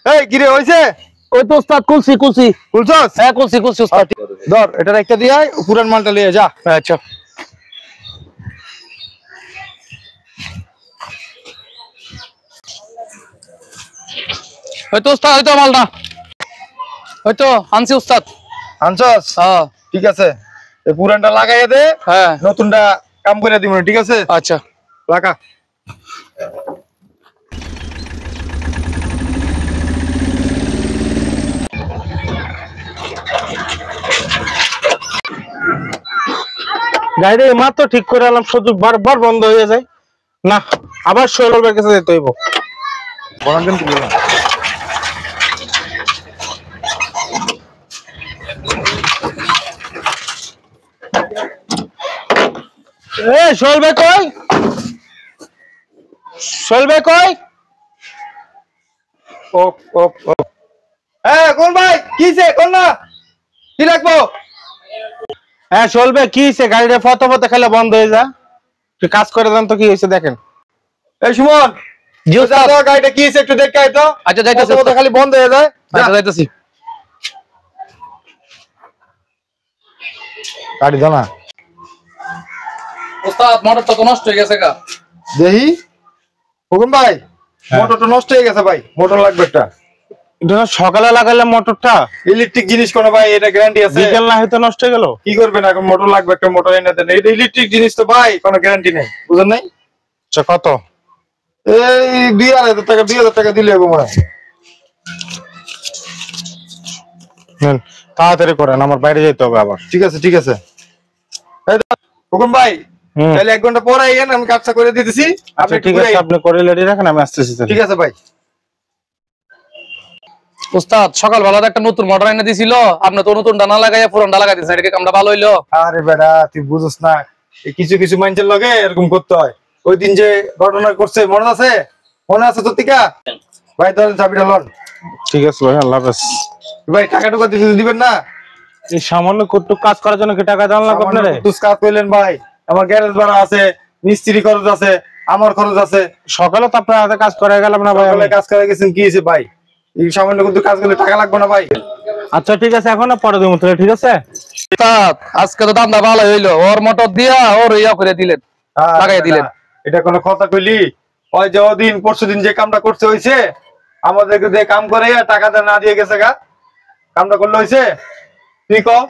এই কি রে হইছে? ওই তো উস্তাদ কুলসি কুলসি খুলছস? হ্যাঁ কুলসি কুলসি উস্তাদ। ধর এটা একটা দিয়ে আয়, পুরান মালটা লিয়ে যা। আচ্ছা ওই তো উস্তাদ, ওই তো মালটা, ওই তো আনছি উস্তাদ। আনছস? হ্যাঁ ঠিক আছে, এই পুরানটা লাগাইয়া দে, হ্যাঁ নতুনটা কাম করে দিব না, ঠিক আছে? আচ্ছা। লাগা। গাড়ি মাত্র ঠিক করে আলাম, শুধু বারবার বন্ধ হয়ে যায় না। আবার শৈলের কাছে যেতে হইব। বড়ান কি বললাম? এ শৈল ভাই কই? শৈল ভাই কই? ও ও ও কোন ভাই কিছে কোন না কি লাগবো? হ্যাঁ শৈল ভাই কি হয়েছে? গাড়িটা ফটো ফটো খেলে বন্ধ হয়ে যা, তুই কাজ করে দেন তো কি হয়েছে দেখেন। এই সুমন, জি উস্তাদ। তো গাড়িটা কি হইছে একটু দেখে আয় তো। আচ্ছা যাইতেছি কত খালি বন্ধ হয়ে যায়। যা। আচ্ছা যাইতেছি। গাড়ি দাও না উস্তাদ মোটরটা তো নষ্ট হয়ে গেছে গা। দেহি। হুকুম ভাই, মোটরটা নষ্ট হয়ে গেছে ভাই, মোটর লাগবে একটা। এটা না সকালে লাগাইলাম মোটরটা, ইলেকট্রিক জিনিস কোন ভাই, এটা গ্যারান্টি আছে? বিকেল না হয়তো নষ্ট হয়ে গেল। কি করবেন এখন? মোটর লাগবে একটা, মোটর এনে দেন। এটা ইলেকট্রিক জিনিস তো ভাই, কোনো গ্যারান্টি নেই, বুঝেন নাই? আচ্ছা কত? এই 2000 টাকা দিলে হবে মনে হয়। নেন, তাড়াতাড়ি করেন, আমার বাইরে যেতে হবে আবার। ঠিক আছে ঠিক আছে। এই তো, হুকুম ভাই, হুম। তাহলে 1 ঘন্টা পরে আইয়েন, আমি কাজটা করে দিতেছি। আপনি আচ্ছা একটু ঠিক ঘুরে আছে, আইয়েন। আপনি করে রেডি রাখেন, আমি আসতেছি তাহলে। ঠিক আছে ভাই। উস্তাদ সকালবেলা তো একটা নতুন মোটর এনে দিছিল, আপনি তো নতুন ডানা লাগাইয়া পুরান ডালা লাগাই দিয়েছেন, এটা কি কামটা ভালো হইলো? আরে বেটা তুই বুঝছ না, এই কিছু কিছু মানুষের লগে এরকম করতে হয়। ওই দিন যে ঘটনা করছে মনে আছে? মনে আছে সত্যিকা? ভাই ধরেন চাবিটা লন। ঠিক আছে ভাই, আল্লাহ হাফেজ। ভাই টাকা টুকা দিবেন না? এই সামান্য কটুক কাজ করার জন্য কি টাকা দেওয়া লাগবে আপনারে? সামান্য কাজ কইলেন ভাই, আমার গ্যারেজ ভাড়া আছে, মিস্ত্রি খরচ আছে, আমার খরচ আছে। সকালে তো আপনার হাতে কাজ করে গেলাম না ভাই আমি। সকালে কাজ করে গেছেন, কি হয়েছে ভাই? এই সামান্য কিন্তু কাজ করলে টাকা লাগবে না ভাই? আচ্ছা ঠিক আছে, এখন না পরে দেবো তাহলে, ঠিক আছে? উস্তাদ আজকে তো দামটা ভালো হইলো, ওর মোটর দিয়া ওর ইয়া করে দিলেন, লাগাই দিলেন। এটা কোনো কথা কইলি? ওই যে ওদিন পরশুদিন যে কামটা করতে হইছে, আমাদেরকে দিয়ে কাম করে টাকা না দিয়ে গেছে গা, কামটা করলে হইছে? তুই কও।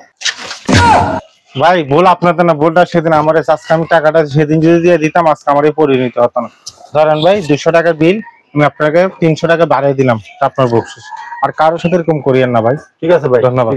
ভাই ভুল আপনাদের না, ভুলটা সেদিন আমার আজকে আমি টাকাটা সেদিন যদি দিয়ে দিতাম আজকে আমার এই পরিণতি হতো না। ধরেন ভাই 200 টাকা বিল, আমি আপনাকে 300 টাকা বাড়িয়ে দিলাম, আপনার বকশিস। আর কারোর সাথে এরকম করিয়েন না ভাই। ঠিক আছে ভাই, ধন্যবাদ।